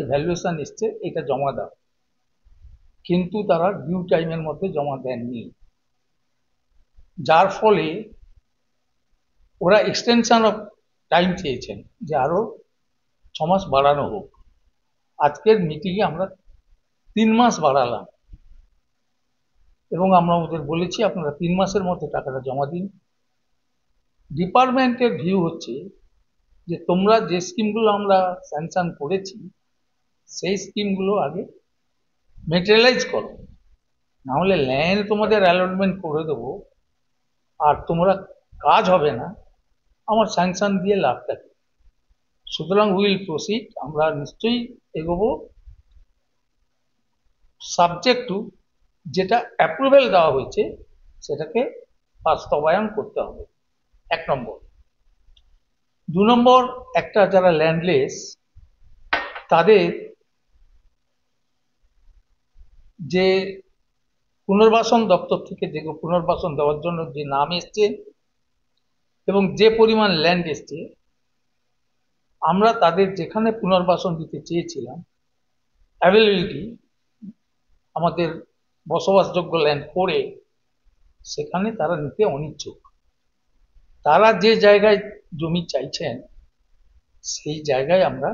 Valuation এসছে, এটা জমা দাও, কিন্তু তারা ডিউ টাইমের মধ্যে জমা দেননি, যার ফলে ওরা এক্সটেনশন অফ টাইম চেয়েছেন যে আরো 6 মাস বাড়ানো হোক। আজকের মিটিংয়ে আমরা 3 মাস বাড়ালাম এবং আমরা ওদের বলেছি আপনারা 3 মাসের মধ্যে টাকাটা জমা দিন। ডিপার্টমেন্টের ভিউ হচ্ছে যে তোমরা যে স্কিমগুলো আমরা স্যাংশন করেছি সেই স্কিমগুলো আগে মেটেরিয়ালাইজ করো, না হলে ল্যান্ড তোমাদের অ্যালটমেন্ট করে দেবো আর তোমরা কাজ হবে না, আমার স্যাংশন দিয়ে লাভ থাকে। সুতরাং উইল প্রসিড, আমরা নিশ্চয়ই এগোবো, সাবজেক্ট টু যেটা অ্যাপ্রুভেল দেওয়া হয়েছে সেটাকে বাস্তবায়ন করতে হবে, 1 নম্বর। 2 নম্বর, একটা যারা ল্যান্ডলেস তাদের যে পুনর্বাসন দপ্তর থেকে যে পুনর্বাসন দেওয়ার জন্য যে নাম এসছে এবং যে পরিমাণ ল্যান্ড এসছে, আমরা তাদের যেখানে পুনর্বাসন দিতে চেয়েছিলাম অ্যাভেলেবিলিটি আমাদের বসবাসযোগ্য ল্যান্ড করে সেখানে তারা নিতে অনিচ্ছুক। তারা যে জায়গায় জমি চাইছেন সেই জায়গায় আমরা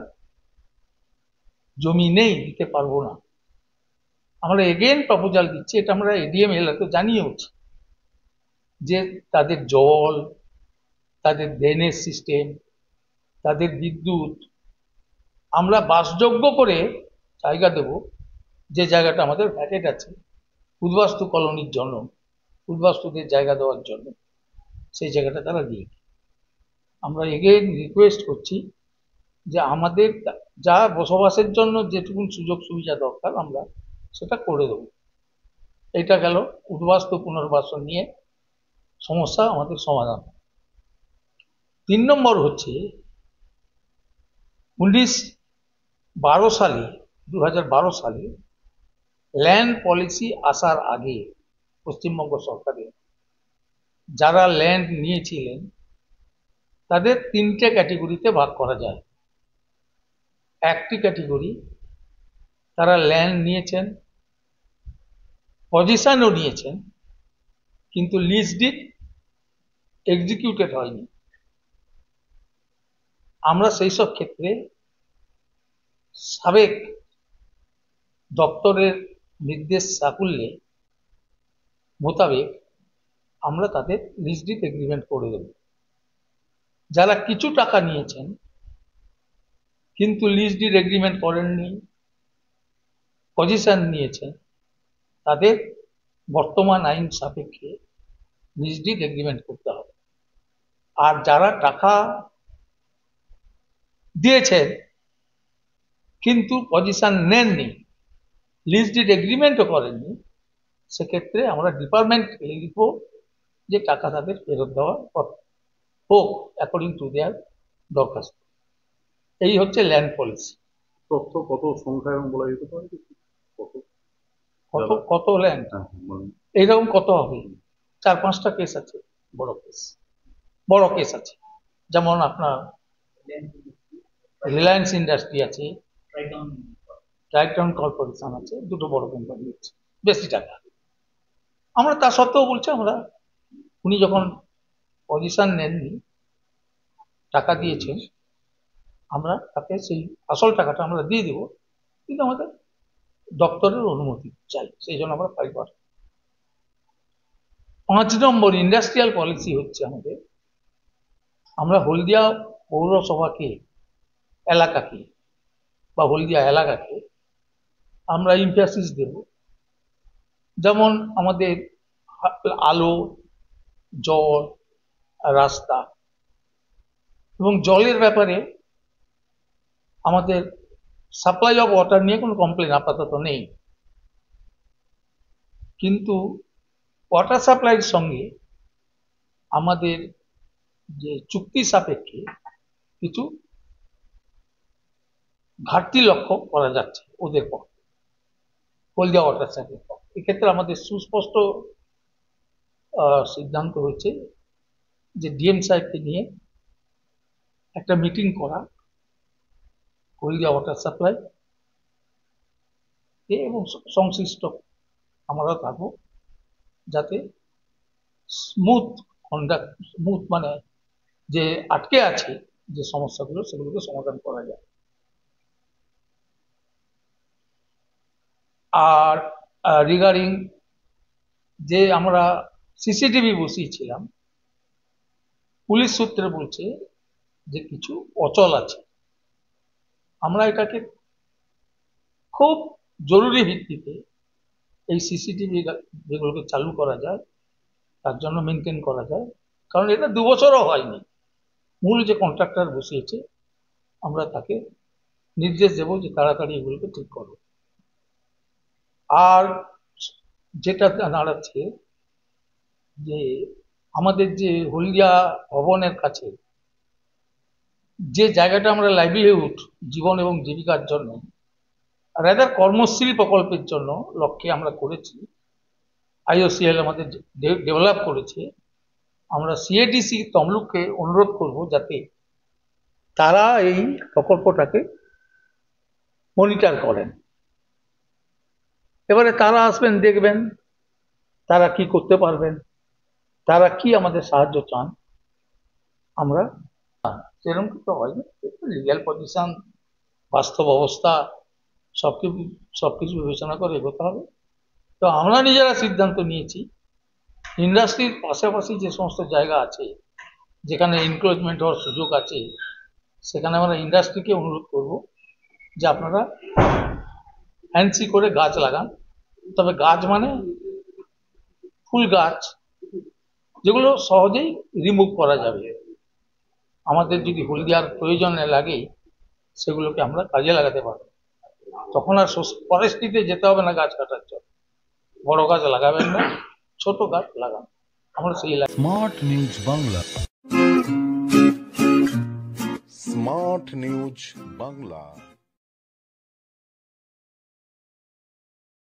জমি নেই, দিতে পারবো না। আমরা এগেন প্রপোজাল দিচ্ছি, এটা আমরা এডিএম এলাকা জানিয়েওছি যে তাদের জল, তাদের ড্রেনেজ সিস্টেম, তাদের বিদ্যুৎ আমরা বাসযোগ্য করে জায়গা দেব, যে জায়গাটা আমাদের ভ্যাকেট আছে উদ্বাস্তু কলোনির জন্য, উদ্বাস্তুদের জায়গা দেওয়ার জন্য, সেই জায়গাটা তারা দিয়ে। আমরা এগেন রিকোয়েস্ট করছি যে আমাদের যা বসবাসের জন্য যেটুকুন সুযোগ সুবিধা দরকার আমরা সেটা করে দেব। এটা গেল উদ্বাস্তু পুনর্বাসন নিয়ে সমস্যা আমাদের সমাধান। 3 নম্বর হচ্ছে 2012 সালে ল্যান্ড পলিসি আসার আগে পশ্চিমবঙ্গ সরকারের যারা ল্যান্ড নিয়েছিলেন তাদের 3টে ক্যাটেগরিতে ভাগ করা যায়। একটি ক্যাটেগরি তারা ল্যান্ড নিয়েছেন, পজিশনও নিয়েছেন, কিন্তু লিজ ডিড এক্সিকিউটেড হয়নি। আমরা সেই সব ক্ষেত্রে সাবেক দপ্তরের নির্দেশ সাকুল্যে মোতাবেক আমরা তাদের লিজ ডিড এগ্রিমেন্ট করে দেব। যারা কিছু টাকা নিয়েছেন কিন্তু লিজ ডিড এগ্রিমেন্ট করেননি, পজিশন নিয়েছেন, তাদের বর্তমান আইন সাপেক্ষে লিজ ডিড এগ্রিমেন্ট করতে হবে। আর যারা টাকা দিয়েছেন কিন্তু পজিশন নেননি, লিজ ডিড এগ্রিমেন্টও করেননি, সেক্ষেত্রে আমরা ডিপার্টমেন্ট লিখব যে টাকা তাদের ফেরত দেওয়া হোক অ্যাকর্ডিং টু দেয়ার দরখাস্ত। এই হচ্ছে ল্যান্ড পলিসি। তথ্য কত সংখ্যায় বলা যেতে পারে? কত কত ল্যান্ড এইরকম কত হবে? 4-5টা কেস আছে, বড় কেস আছে। যেমন আপনার রিলায়েন্স ইন্ডাস্ট্রি আছে, ট্রাইটন কর্পোরেশন আছে, দুটো বড় কোম্পানি আছে, বেশি টাকা। আমরা তা সত্ত্বেও বলছি আমরা, উনি যখন পজিশন নেননি, টাকা দিয়েছেন, আমরা তাকে সেই আসল টাকাটা আমরা দিয়ে দিব, কিন্তু আমাদের দপ্তরের অনুমতি চাই, সেই জন্য আমরা ফাইল করি। 5 নম্বর ইন্ডাস্ট্রিয়াল পলিসি হচ্ছে আমাদের, আমরা হলদিয়া পৌরসভাকে, এলাকাকে বা হলদিয়া এলাকাকে আমরা ইমফেসিস দেব, যেমন আমাদের আলো, জল, রাস্তা এবং জলের ব্যাপারে আমাদের সাপ্লাই অফ ওয়াটার নিয়ে কোনো কমপ্লেন আপাতত নেই, কিন্তু ওয়াটার সাপ্লাইয়ের সঙ্গে আমাদের যে চুক্তি সাপেক্ষে কিছু ঘাটতি লক্ষ্য করা যাচ্ছে ওদের পক্ষে, হলদিয়া ওয়াটার সাপ্লাই পক্ষে। এক্ষেত্রে আমাদের সুস্পষ্ট সিদ্ধান্ত হচ্ছে যে ডিএম সাহেবকে নিয়ে একটা মিটিং করা হলদিয়া ওয়াটার সাপ্লাই এবং সংশ্লিষ্ট আমরা থাকবো, যাতে স্মুথ কন্ডাক্ট, স্মুথ মানে যে আটকে আছে যে সমস্যাগুলো সেগুলোকে সমাধান করা যায়। আর রিগার্ডিং যে আমরা সিসিটিভি বসিয়েছিলাম, পুলিশ সূত্রে বলছে যে কিছু অচল আছে। আমরা এটাকে খুব জরুরি ভিত্তিতে এই সিসিটিভি যেগুলোকে চালু করা যায় তার জন্য মেনটেন করা যায়, কারণ এটা 2 বছরও হয়নি। মূল যে কন্ট্রাক্টর বসিয়েছে আমরা তাকে নির্দেশ দেবো যে তাড়াতাড়ি এগুলোকে ঠিক করো। আর যেটা দাঁড়াচ্ছে যে আমাদের যে হলদিয়া ভবনের কাছে যে জায়গাটা আমরা লাইভলিহুড, জীবন এবং জীবিকার জন্য, রাদার কর্মশ্রী প্রকল্পের জন্য লক্ষ্যে আমরা করেছি, IOCL আমাদের ডেভেলপ করেছে, আমরা CADC তমলুককে অনুরোধ করব যাতে তারা এই প্রকল্পটাকে মনিটর করেন। এবারে তারা আসবেন, দেখবেন তারা কি করতে পারবেন, তারা কি আমাদের সাহায্য চান। আমরা সেরকম কিছু হয়নি, লিগ্যাল পজিশন, বাস্তব অবস্থা সবকিছু বিবেচনা করে এগোতে হবে। তো আমরা নিজেরা সিদ্ধান্ত নিয়েছি ইন্ডাস্ট্রির পাশাপাশি যে সমস্ত জায়গা আছে যেখানে এনক্রোচমেন্ট হওয়ার সুযোগ আছে, সেখানে আমরা ইন্ডাস্ট্রিকে অনুরোধ করব যে আপনারা ফ্যান্সি করে গাছ লাগান। তবে গাছ মানে ফুল গাছ, যেগুলো সহজেই রিমুভ করা যাবে। আমাদের যদি হলদিয়ার প্রয়োজনে লাগে সেগুলোকে আমরা কাজে লাগাতে পারবো, তখন আর ফরেস্ট্রিতে যেতে হবে না গাছ কাটার জন্য। বড় গাছ লাগাবেন না, ছোট গাছ লাগান। আমরা সেই smart news Bangla. Smart news Bangla.